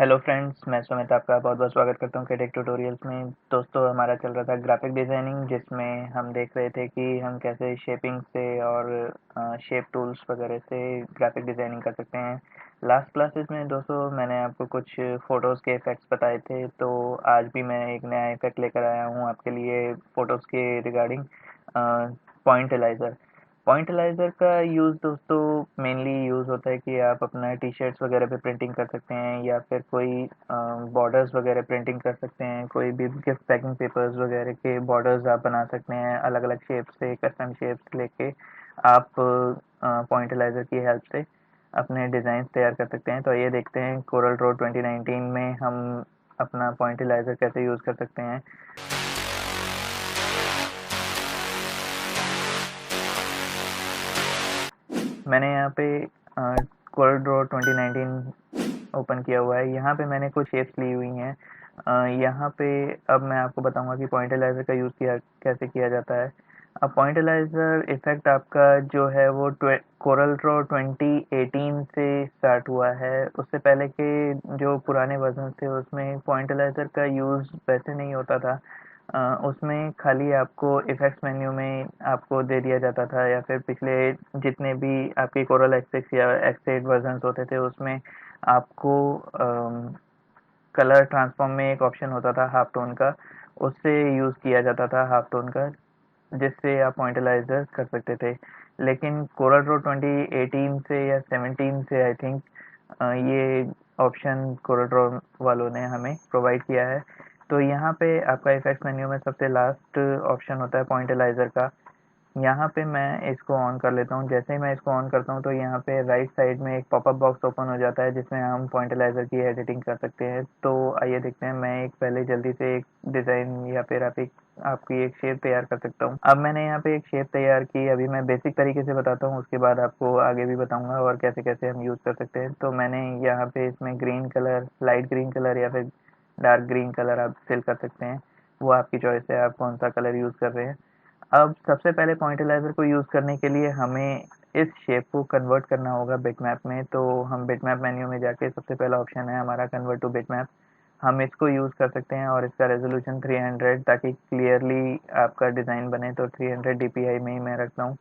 Hello friends, मैं सुमित आपका बहुत बहुत स्वागत करता हूँ केटेक ट्यूटोरियल्स में। दोस्तों, हमारा चल रहा था ग्राफिक डिज़ाइनिंग, जिसमें हम देख रहे थे कि हम कैसे शेपिंग से और शेप टूल्स वगैरह से ग्राफिक डिज़ाइनिंग कर सकते हैं। लास्ट क्लासेस में दोस्तों मैंने आपको कुछ फ़ोटोज़ के इफ़ेक्ट्स बताए थे, तो आज भी मैं एक नया इफ़ेक्ट लेकर आया हूँ आपके लिए फ़ोटोज़ के रिगार्डिंग, पॉइंटिलाइज़र। पॉइंटिलाइज़र का यूज़ दोस्तों मेनली यूज़ होता है कि आप अपना टी-शर्ट्स वगैरह पे प्रिंटिंग कर सकते हैं, या फिर कोई बॉर्डर्स वगैरह प्रिंटिंग कर सकते हैं। कोई भी गिफ्ट पैकिंग पेपर्स वगैरह के बॉर्डर्स आप बना सकते हैं अलग-अलग शेप से, कस्टम शेप्स लेके आप पॉइंटिलाइज़र की हेल्प से अपने डिज़ाइंस तैयार कर सकते हैं। तो ये देखते हैं कोरल ड्रॉ 2019 में हम अपना पॉइंटिलाइज़र कैसे यूज़ कर सकते हैं। मैंने यहाँ पे कोरल ड्रॉ 2019 ओपन किया हुआ है। यहाँ पे मैंने कुछ शेप्स ली हुई हैं। यहाँ पे अब मैं आपको बताऊंगा कि पॉइंटिलाइज़र का यूज़ किया कैसे किया जाता है। अब पॉइंटिलाइज़र इफ़ेक्ट आपका जो है वो कोरल ड्रॉ 2018 से स्टार्ट हुआ है। उससे पहले के जो पुराने वर्जन थे उसमें पॉइंटिलाइज़र का यूज़ वैसे नहीं होता था। उसमें खाली आपको इफ़ेक्ट्स मेन्यू में आपको दे दिया जाता था, या फिर पिछले जितने भी आपके कोरल एक्स6 या एक्स8 वर्जन्स होते थे उसमें आपको कलर ट्रांसफॉर्म में एक ऑप्शन होता था हाफ टोन का, उससे यूज़ किया जाता था हाफ टोन का, जिससे आप पॉइंटिलाइज़र कर सकते थे। लेकिन कोरल ड्रॉ 2018 से या 17 से आई थिंक ये ऑप्शन कोरल ड्रॉ वालों ने हमें प्रोवाइड किया है। तो यहाँ पे आपका इफ़ेक्ट्स मेन्यू में सबसे लास्ट ऑप्शन होता है पॉइंटिलाइज़र का। यहाँ पे मैं इसको ऑन कर लेता हूँ। जैसे ही मैं इसको ऑन करता हूँ तो यहाँ पे राइट साइड में एक पॉपअप बॉक्स ओपन हो जाता है, जिसमें हम पॉइंटिलाइज़र की एडिटिंग कर सकते हैं। तो आइए देखते हैं, मैं एक पहले जल्दी से एक डिज़ाइन या फिर आपकी एक शेप तैयार कर सकता हूँ। अब मैंने यहाँ पे एक शेप तैयार की। अभी मैं बेसिक तरीके से बताता हूँ, उसके बाद आपको आगे भी बताऊँगा और कैसे-कैसे हम यूज़ कर सकते हैं। तो मैंने यहाँ पे इसमें green colour, light green colour या फिर डार्क ग्रीन कलर आप फिल कर सकते हैं। वो आपकी चॉइस है, आप कौन-सा कलर यूज़ कर रहे हैं। अब सबसे पहले पॉइंटिलाइज़र को यूज़ करने के लिए हमें इस शेप को कन्वर्ट करना होगा बिटमैप में। तो हम बिटमैप मेन्यू में जाके सबसे पहला ऑप्शन है हमारा कन्वर्ट टू बिटमैप, हम इसको यूज़ कर सकते हैं और इसका रेज़ोल्यूशन 300, ताकि क्लियरली आपका डिज़ाइन बने। तो 300 डीपीआई में ही मैं रखता हूँ।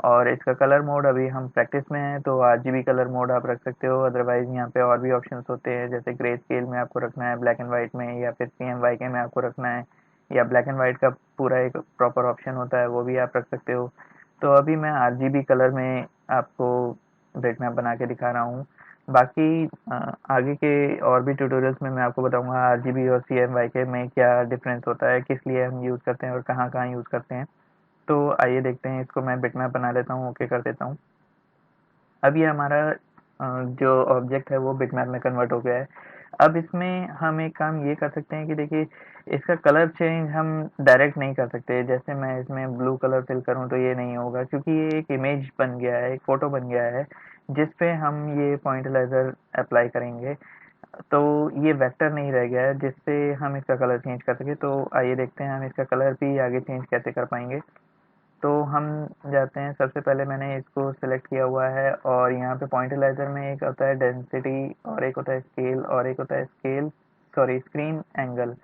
और इसका कलर मोड अभी हम प्रैक्टिस में हैं, तो आरजीबी कलर मोड आप रख सकते हो। अदरवाइज़ यहाँ पे और भी ऑप्शंस होते हैं, जैसे ग्रे स्केल में आपको रखना है, ब्लैक एंड व्हाइट में, या फिर सीएमवाईके में आपको रखना है, या ब्लैक एंड व्हाइट का पूरा एक प्रॉपर ऑप्शन होता है, वो भी आप रख सकते हो। तो अभी मैं आरजीबी कलर में आपको बिटमैप बना के दिखा रहा हूँ। बाकी आगे के और भी ट्यूटोरियल्स में मैं आपको बताऊँगा आरजीबी और सीएमवाईके में क्या डिफरेंस होता है, किस लिए हम यूज़ करते हैं और कहाँ-कहाँ यूज़ करते हैं। तो आइए देखते हैं, इसको मैं बिटमैप बना लेता हूँ, ओके कर देता हूँ। अब ये हमारा जो ऑब्जेक्ट है वो बिटमैप में कन्वर्ट हो गया है। अब इसमें हम एक काम ये कर सकते हैं कि देखिए, इसका कलर चेंज हम डायरेक्ट नहीं कर सकते। जैसे मैं इसमें ब्लू कलर फिल करूँ तो ये नहीं होगा, क्योंकि ये एक इमेज बन गया है, एक फ़ोटो बन गया है, जिस पे हम ये पॉइंटिलाइज़र अप्लाई करेंगे। तो ये वेक्टर नहीं रह गया है जिससे हम इसका कलर चेंज कर सकें। तो आइए देखते हैं हम इसका कलर भी आगे चेंज कैसे कर पाएँगे। तो हम जाते हैं, सबसे पहले मैंने इसको सेलेक्ट किया हुआ है, और यहाँ पे पॉइंटिलाइज़र में एक होता है डेंसिटी, और एक होता है स्केल, और एक होता है स्क्रीन एंगल।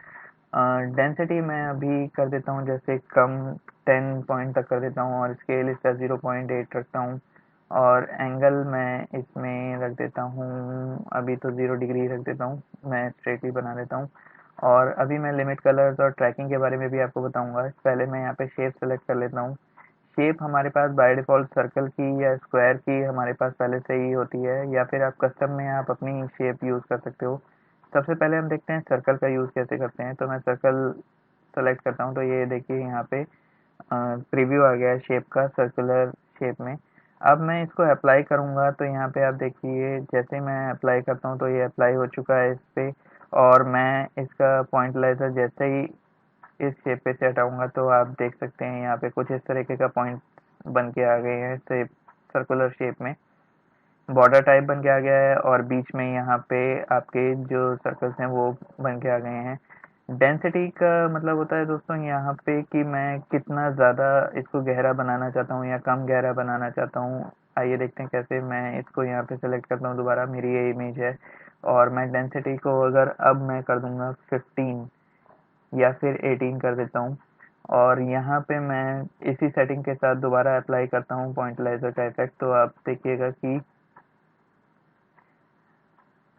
डेंसिटी मैं अभी कर देता हूँ जैसे कम, 10 पॉइंट तक कर देता हूँ, और स्केल इसका 0.8 रखता हूँ, और एंगल मैं इसमें रख देता हूँ, अभी तो 0 डिग्री रख देता हूँ, मैं स्ट्रेटली बना लेता हूँ। और अभी मैं लिमिट कलर्स और ट्रैकिंग के बारे में भी आपको बताऊंगा। पहले मैं यहाँ पे शेप सेलेक्ट कर लेता हूँ। शेप हमारे पास बाय डिफ़ॉल्ट सर्कल की या स्क्वायर की हमारे पास पहले से ही होती है, या फिर आप कस्टम में आप अपनी शेप यूज़ कर सकते हो। सबसे पहले हम देखते हैं सर्कल का यूज़ कैसे करते हैं। तो मैं सर्कल सेलेक्ट करता हूँ, तो ये देखिए यहाँ पे प्रीव्यू आ गया है शेप का, सर्कुलर शेप में। अब मैं इसको अप्लाई करूँगा, तो यहाँ पे आप देखिए जैसे ही मैं अप्लाई करता हूँ तो ये अप्लाई हो चुका है इस पे, और मैं इसका पॉइंटिलाइज़र जैसे ही इस शेप पे से हटाऊँगा तो आप देख सकते हैं यहाँ पे कुछ इस तरीके का पॉइंट बन के आ गए हैं शेप, सर्कुलर शेप में। बॉर्डर टाइप बन के आ गया है, और बीच में यहाँ पे आपके जो सर्कल्स हैं वो बन के आ गए हैं। डेंसिटी का मतलब होता है दोस्तों यहाँ पे कि मैं कितना ज़्यादा इसको गहरा बनाना चाहता हूँ या कम गहरा बनाना चाहता हूँ। आइए देखते हैं कैसे। मैं इसको यहाँ पे सेलेक्ट करता हूँ, दोबारा मेरी ये इमेज है, और मैं डेंसिटी को अगर अब मैं कर दूंगा 15 या फिर 18 कर देता हूँ, और यहाँ पे मैं इसी सेटिंग के साथ दोबारा अप्लाई करता हूँ पॉइंटलाइजर का इफेक्ट, तो आप देखिएगा कि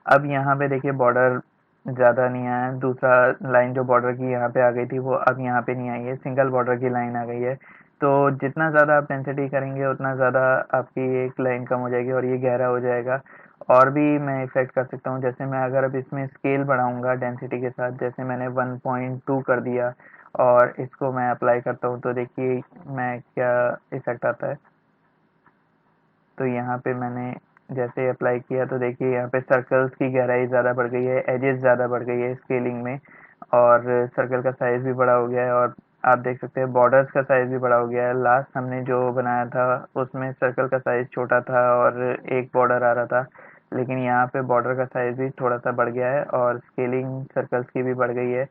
अब यहाँ पे देखिए बॉर्डर ज़्यादा नहीं आया, दूसरा लाइन जो बॉर्डर की यहाँ पे आ गई थी वो अब यहाँ पे नहीं आई है, सिंगल बॉर्डर की लाइन आ गई है। तो जितना ज़्यादा आप डेंसिटी करेंगे उतना ज़्यादा आपकी एक लाइन कम हो जाएगी और ये गहरा हो जाएगा। और भी मैं इफेक्ट कर सकता हूँ, जैसे मैं अगर अब इसमें स्केल बढ़ाऊंगा डेंसिटी के साथ, जैसे मैंने 1.2 कर दिया और इसको मैं अप्लाई करता हूँ, तो देखिए मैं क्या इफेक्ट आता है। तो यहाँ पे मैंने जैसे अप्लाई किया तो देखिए यहाँ पे सर्कल्स की गहराई ज़्यादा बढ़ गई है, एजेस ज़्यादा बढ़ गई है स्केलिंग में, और सर्कल का साइज़ भी बड़ा हो गया है, और आप देख सकते हैं बॉर्डर्स का साइज़ भी बड़ा हो गया है। लास्ट हमने जो बनाया था उसमें सर्कल का साइज़ छोटा था और एक बॉर्डर आ रहा था, लेकिन यहाँ पे बॉर्डर का साइज़ भी थोड़ा सा बढ़ गया है और स्केलिंग सर्कल्स की भी बढ़ गई है।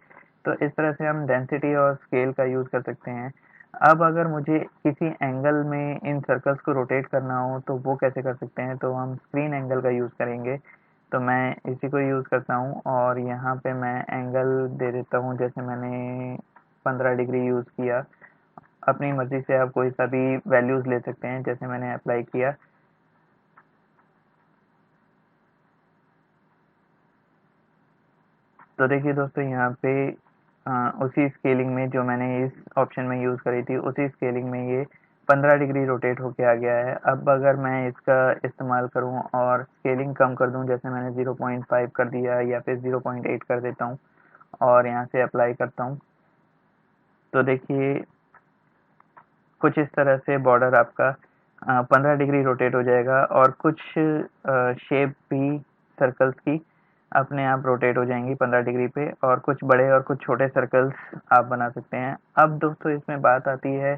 तो इस तरह से हम डेंसिटी और स्केल का यूज़ कर सकते हैं। अब अगर मुझे किसी एंगल में इन सर्कल्स को रोटेट करना हो तो वो कैसे कर सकते हैं, तो हम स्क्रीन एंगल का यूज़ करेंगे। तो मैं इसी को यूज़ करता हूँ और यहाँ पे मैं एंगल दे देता हूँ, जैसे मैंने 15 डिग्री यूज़ किया। अपनी मर्ज़ी से आप कोई सा भी वैल्यूज़ ले सकते हैं, जैसे मैंने अप्लाई किया। तो देखिए दोस्तों यहाँ पे उसी स्केलिंग में जो मैंने इस ऑप्शन में यूज़ करी थी, उसी स्केलिंग में ये 15 डिग्री रोटेट होके आ गया है। अब अगर मैं इसका इस्तेमाल करूँ और स्केलिंग कम कर दूँ, जैसे मैंने 0.5 कर दिया या फिर 0.8 कर देता हूँ और यहाँ से अप्लाई करता हूँ, तो देखिए कुछ इस तरह से बॉर्डर आपका 15 डिग्री रोटेट हो जाएगा और कुछ शेप भी सर्कल्स की अपने आप रोटेट हो जाएंगी 15 डिग्री पे, और कुछ बड़े और कुछ छोटे सर्कल्स आप बना सकते हैं। अब दोस्तों इसमें बात आती है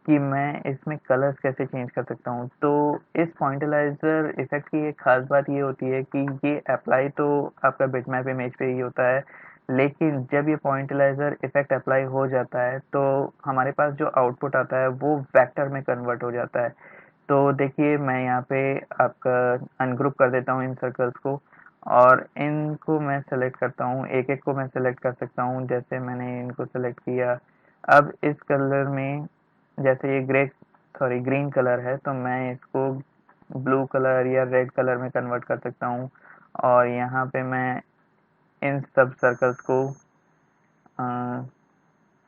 कि मैं इसमें कलर्स कैसे चेंज कर सकता हूँ। तो इस पॉइंटलाइजर इफेक्ट की एक खास बात ये होती है कि ये अप्लाई तो आपका बिटमैप इमेज पे ही होता है, लेकिन जब ये पॉइंटलाइजर इफेक्ट अप्लाई हो जाता है तो हमारे पास जो आउटपुट आता है वो वेक्टर में कन्वर्ट हो जाता है। तो देखिए मैं यहाँ पे आपका अनग्रुप कर देता हूँ इन सर्कल्स को, और इनको मैं सेलेक्ट करता हूँ, एक एक को मैं सेलेक्ट कर सकता हूँ। जैसे मैंने इनको सेलेक्ट किया, अब इस कलर में जैसे ये ग्रीन कलर है, तो मैं इसको ब्लू कलर या रेड कलर में कन्वर्ट कर सकता हूँ, और यहाँ पे मैं इन सब सर्कल्स को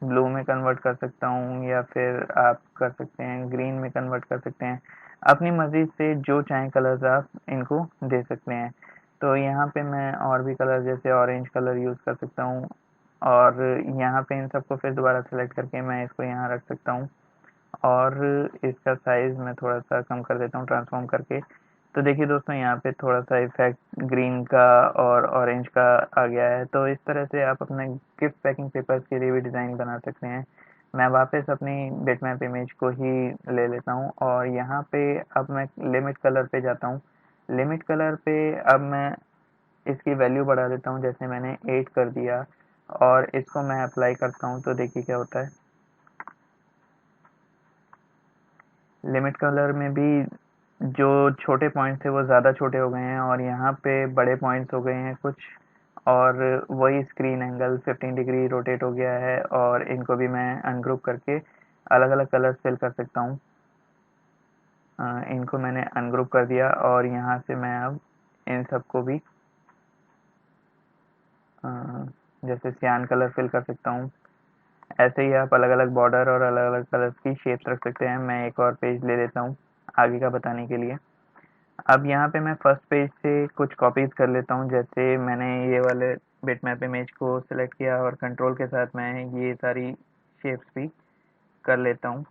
ब्लू में कन्वर्ट कर सकता हूँ, या फिर आप कर सकते हैं ग्रीन में कन्वर्ट कर सकते हैं। अपनी मर्ज़ी से जो चाहें कलर्स आप इनको दे सकते हैं। तो यहाँ पे मैं और भी कलर जैसे ऑरेंज कलर यूज़ कर सकता हूँ, और यहाँ पे इन सबको फिर दोबारा सेलेक्ट करके मैं इसको यहाँ रख सकता हूँ, और इसका साइज़ मैं थोड़ा-सा कम कर देता हूँ ट्रांसफ़ॉर्म करके। तो देखिए दोस्तों यहाँ पे थोड़ा-सा इफ़ेक्ट ग्रीन का और ऑरेंज का आ गया है। तो इस तरह से आप अपने गिफ्ट पैकिंग पेपर्स के लिए भी डिज़ाइन बना सकते हैं। मैं वापस अपनी बिटमैप इमेज को ही ले लेता हूँ और यहाँ पे अब मैं लिमिट कलर पे जाता हूँ। लिमिट कलर पे अब मैं इसकी वैल्यू बढ़ा देता हूँ, जैसे मैंने 8 कर दिया और इसको मैं अप्लाई करता हूँ, तो देखिए क्या होता है। लिमिट कलर में भी जो छोटे पॉइंट्स थे वो ज़्यादा छोटे हो गए हैं और यहाँ पे बड़े पॉइंट्स हो गए हैं कुछ, और वही स्क्रीन एंगल 15 डिग्री रोटेट हो गया है, और इनको भी मैं अनग्रुप करके अलग अलग कलर्स फिल कर सकता हूँ। इनको मैंने अनग्रुप कर दिया और यहाँ से मैं अब इन सबको भी अ, जैसे सियान कलर फिल कर सकता हूँ। ऐसे ही आप अलग अलग बॉर्डर और अलग अलग कलर्स की शेप्स रख सकते हैं। मैं एक और पेज ले लेता हूँ आगे का बताने के लिए। अब यहाँ पे मैं फर्स्ट पेज से कुछ कॉपीज़ कर लेता हूँ, जैसे मैंने ये वाले बिटमैप इमेज को सिलेक्ट किया और कंट्रोल के साथ मैं ये सारी शेप्स भी कर लेता हूँ,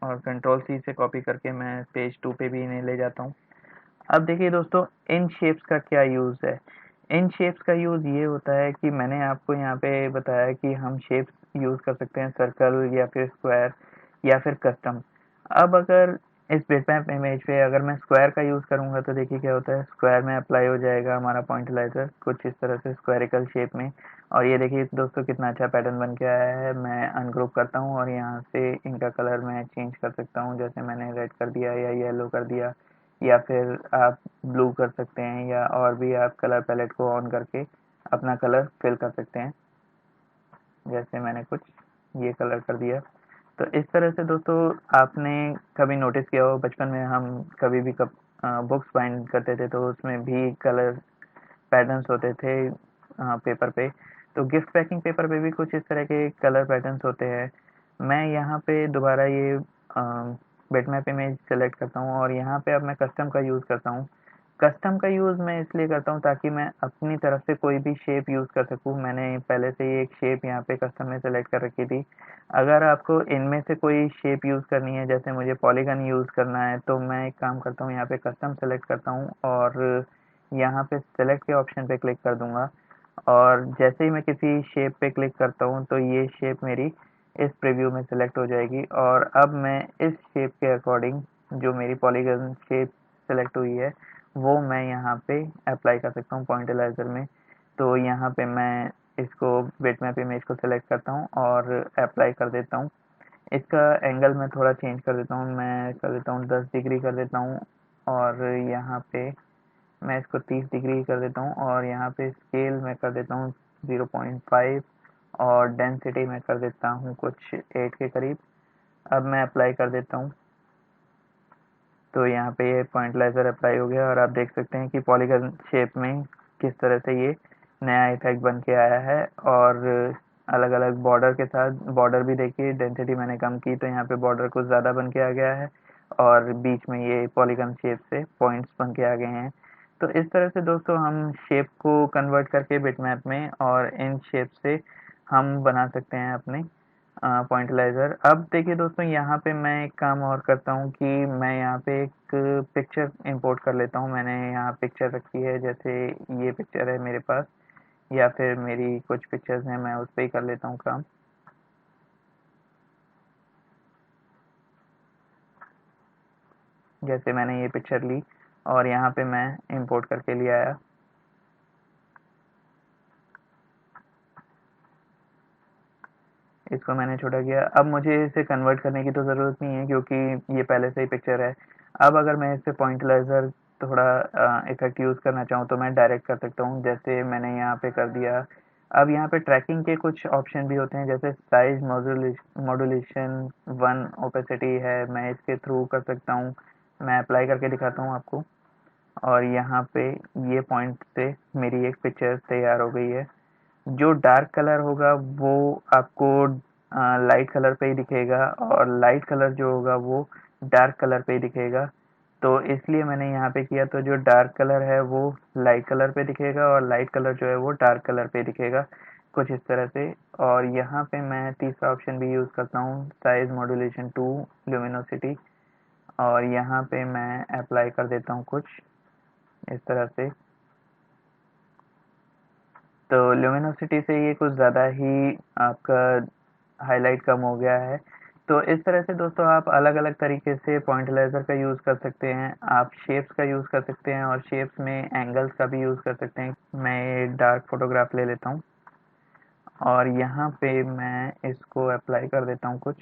और कंट्रोल सी से कॉपी करके मैं पेज 2 पे भी इन्हें ले जाता हूँ। अब देखिए दोस्तों इन शेप्स का क्या यूज़ है। इन शेप्स का यूज़ ये होता है कि मैंने आपको यहाँ पे बताया कि हम शेप्स यूज़ कर सकते हैं सर्कल या फिर स्क्वायर या फिर कस्टम। अब अगर इस बिटमैप इमेज पे अगर मैं स्क्वायर का यूज़ करूँगा तो देखिए क्या होता है, स्क्वायर में अप्लाई हो जाएगा हमारा पॉइंटलाइजर कुछ इस तरह से स्क्वायरिकल शेप में, और ये देखिए दोस्तों कितना अच्छा पैटर्न बन के आया है। मैं अनग्रुप करता हूँ और यहाँ से इनका कलर मैं चेंज कर सकता हूँ, जैसे मैंने रेड कर दिया या येलो कर दिया, या फिर आप ब्लू कर सकते हैं, या और भी आप कलर पैलेट को ऑन करके अपना कलर फिल कर सकते हैं। जैसे मैंने कुछ ये कलर कर दिया। तो इस तरह से दोस्तों आपने कभी नोटिस किया हो, बचपन में हम कभी भी बुक्स बाइंड करते थे तो उसमें भी कलर पैटर्न्स होते थे पेपर पे। तो गिफ्ट पैकिंग पेपर पे भी कुछ इस तरह के कलर पैटर्न्स होते हैं। मैं यहाँ पे दोबारा ये बिटमैप इमेज सेलेक्ट करता हूँ और यहाँ पे अब मैं कस्टम का यूज़ करता हूँ। कस्टम का यूज़ मैं इसलिए करता हूँ ताकि मैं अपनी तरफ से कोई भी शेप यूज़ कर सकूँ। मैंने पहले से ही एक शेप यहाँ पे कस्टम में सेलेक्ट कर रखी थी। अगर आपको इनमें से कोई शेप यूज़ करनी है, जैसे मुझे पॉलीगन यूज़ करना है, तो मैं एक काम करता हूँ, यहाँ पे कस्टम सेलेक्ट करता हूँ और यहाँ पे सेलेक्ट के ऑप्शन पे क्लिक कर दूंगा। और जैसे ही मैं किसी शेप पे क्लिक करता हूँ तो ये शेप मेरी इस प्रीव्यू में सेलेक्ट हो जाएगी और अब मैं इस शेप के अकॉर्डिंग जो मेरी पॉलीगन शेप सेलेक्ट हुई है वो मैं यहाँ पे अप्लाई कर सकता हूँ पॉइंटलाइजर में। तो यहाँ पे मैं इसको बिटमैप इमेज को सेलेक्ट करता हूँ और अप्लाई कर देता हूँ। इसका एंगल मैं थोड़ा चेंज कर देता हूँ, मैं कर देता हूँ 10 डिग्री कर देता हूँ और यहाँ पे मैं इसको 30 डिग्री कर देता हूँ और यहाँ पे स्केल मैं कर देता हूँ 0.5 और डेंसिटी मैं कर देता हूँ कुछ 8 के करीब। अब मैं अप्लाई कर देता हूँ। तो यहाँ पे ये पॉइंटलाइजर अप्लाई हो गया और आप देख सकते हैं कि पॉलीगन शेप में किस तरह से ये नया इफेक्ट बन के आया है। और अलग अलग बॉर्डर के साथ, बॉर्डर भी देखिए डेंसिटी मैंने कम की तो यहाँ पे बॉर्डर कुछ ज़्यादा बन के आ गया है और बीच में ये पॉलीगन शेप से पॉइंट्स बन के आ गए हैं। तो इस तरह से दोस्तों हम शेप को कन्वर्ट करके बिटमैप में और इन शेप से हम बना सकते हैं अपने पॉइंटलाइजर। अब देखिए दोस्तों यहाँ पे मैं एक काम और करता हूँ कि मैं यहाँ पे एक पिक्चर इंपोर्ट कर लेता हूँ। मैंने यहाँ पिक्चर रखी है, जैसे ये पिक्चर है मेरे पास या फिर मेरी कुछ पिक्चर्स हैं, मैं उस पर ही कर लेता हूँ काम। जैसे मैंने ये पिक्चर ली और यहाँ पे मैं इंपोर्ट करके ले आया। इसको मैंने छोटा किया। अब मुझे इसे कन्वर्ट करने की तो ज़रूरत नहीं है क्योंकि ये पहले से ही पिक्चर है। अब अगर मैं इस पे पॉइंटलाइजर थोड़ा इफेक्ट यूज़ करना चाहूँ तो मैं डायरेक्ट कर सकता हूँ, जैसे मैंने यहाँ पे कर दिया। अब यहाँ पे ट्रैकिंग के कुछ ऑप्शन भी होते हैं, जैसे साइज मॉड्यूलेशन, वन ओपेसिटी है, मैं इसके थ्रू कर सकता हूँ। मैं अप्लाई करके दिखाता हूँ आपको। और यहाँ पे ये पॉइंट से मेरी एक पिक्चर तैयार हो गई है। जो डार्क कलर होगा वो आपको लाइट कलर पे ही दिखेगा और लाइट कलर जो होगा वो डार्क कलर पे ही दिखेगा। तो इसलिए मैंने यहाँ पे किया, तो जो डार्क कलर है वो लाइट कलर पे दिखेगा और लाइट कलर जो है वो डार्क कलर पे दिखेगा, कुछ इस तरह से। और यहाँ पे मैं तीसरा ऑप्शन भी यूज़ करता हूँ, साइज मॉड्यूलेशन 2 ल्यूमिनोसिटी, और यहाँ पे मैं अप्लाई कर देता हूँ कुछ इस तरह से। तो ल्यूमिनोसिटी से ये कुछ ज़्यादा ही आपका हाईलाइट कम हो गया है। तो इस तरह से दोस्तों आप अलग-अलग तरीके से पॉइंटलाइज़र का यूज़ कर सकते हैं। आप शेप्स का यूज़ कर सकते हैं और शेप्स में एंगल्स का भी यूज़ कर सकते हैं। मैं ये डार्क फोटोग्राफ ले लेता हूँ और यहाँ पे मैं इसको अप्लाई कर देता हूँ कुछ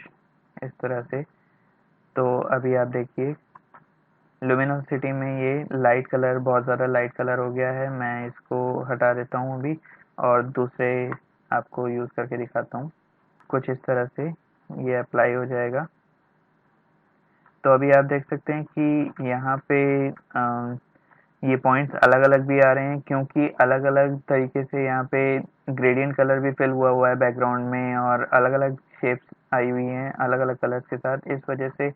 इस तरह से। तो अभी आप देखिए लुमिनोसिटी में ये लाइट कलर, बहुत ज़्यादा लाइट कलर हो गया है। मैं इसको हटा देता हूँ अभी और दूसरे आपको यूज़ करके दिखाता हूँ। कुछ इस तरह से ये अप्लाई हो जाएगा। तो अभी आप देख सकते हैं कि यहाँ पे ये पॉइंट्स अलग-अलग भी आ रहे हैं क्योंकि अलग-अलग तरीके से यहाँ पे ग्रेडियंट कलर भी फिल हुआ हुआ है बैकग्राउंड में और अलग-अलग शेप्स आई हुई हैं अलग-अलग कलर्स के साथ। इस वजह से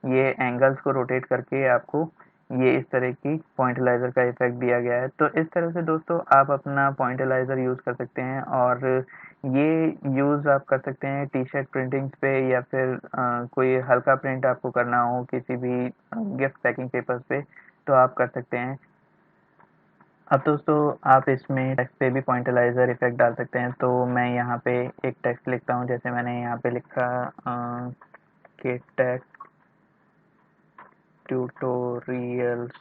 ये एंगल्स को रोटेट करके आपको ये इस तरह की पॉइंटलाइज़र का इफ़ेक्ट दिया गया है। तो इस तरह से दोस्तों आप अपना पॉइंटलाइज़र यूज़ कर सकते हैं और ये यूज़ आप कर सकते हैं टी-शर्ट प्रिंटिंग्स पे या फिर कोई हल्का प्रिंट आपको करना हो किसी भी गिफ्ट पैकिंग पेपर्स पे, तो आप कर सकते हैं। अब दोस्तों आप इसमें टेक्स्ट पे भी पॉइंटलाइज़र इफ़ेक्ट डाल सकते हैं। तो मैं यहाँ पे एक टेक्स्ट लिखता हूँ, जैसे मैंने यहाँ पे लिखा कि टेक ट्यूटोरियल्स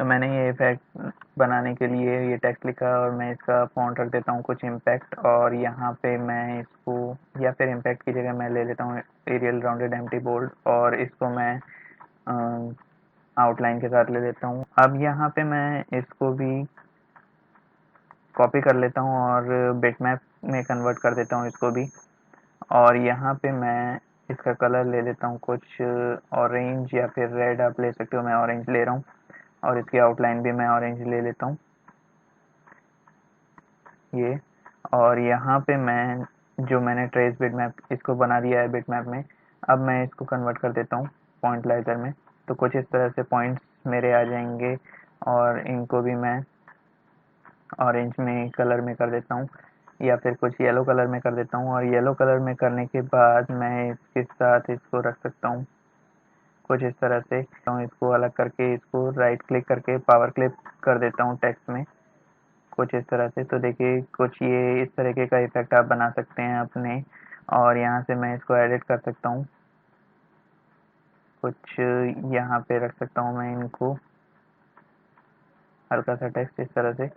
तो मैंने ये इफेक्ट बनाने के लिए ये टेक्स्ट लिखा और मैं इसका फॉन्ट रख देता हूँ कुछ इम्पैक्ट, और यहाँ पे मैं इसको, या फिर इम्पैक्ट की जगह मैं ले लेता हूँ एरियल राउंडेड एम्प्टी बोल्ड, और इसको मैं आउटलाइन के साथ ले लेता हूँ। अब यहाँ पे मैं इसको भी कॉपी कर लेता हूँ और बिटमैप में कन्वर्ट कर देता हूँ इसको भी, और यहाँ पे मैं इसका कलर ले लेता हूँ कुछ ऑरेंज या फिर रेड, आप ले सकते हो, मैं ऑरेंज ले रहा हूँ, और इसकी आउटलाइन भी मैं ऑरेंज ले लेता हूँ ये। और यहाँ पे मैं जो मैंने ट्रेस बिटमैप इसको बना दिया है बिटमैप में, अब मैं इसको कन्वर्ट कर देता हूँ पॉइंटलाइजर में। तो कुछ इस तरह से पॉइंट्स मेरे आ जाएंगे, और इनको भी मैं ऑरेंज में कलर में कर देता हूँ, या फिर कुछ येलो कलर में कर देता हूँ। और येलो कलर में करने के बाद मैं इसके साथ इसको रख सकता हूँ कुछ इस तरह से। तो इसको अलग करके इसको राइट क्लिक करके पावर क्लिप कर देता हूँ टेक्स्ट में कुछ इस तरह से। तो देखिए कुछ ये इस तरीके का इफेक्ट आप बना सकते हैं अपने, और यहाँ से मैं इसको एडिट कर सकता हूँ, कुछ यहाँ पे रख सकता हूँ मैं इनको हल्का सा टेक्स्ट इस तरह से।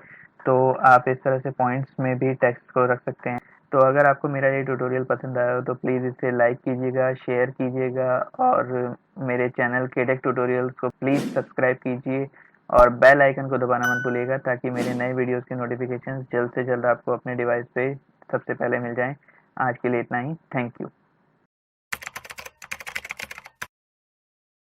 तो आप इस तरह से पॉइंट्स में भी टेक्स्ट को रख सकते हैं। तो अगर आपको मेरा ये ट्यूटोरियल पसंद आया हो तो प्लीज़ इसे लाइक कीजिएगा, शेयर कीजिएगा, और मेरे चैनल केडेक ट्यूटोरियल्स को प्लीज़ सब्सक्राइब कीजिए, और बेल आइकन को दबाना मत भूलिएगा ताकि मेरे नए वीडियोस की नोटिफिकेशन जल्द से जल्द आपको अपने डिवाइस पे सबसे पहले मिल जाएं। आज के लिए इतना ही, थैंक यू।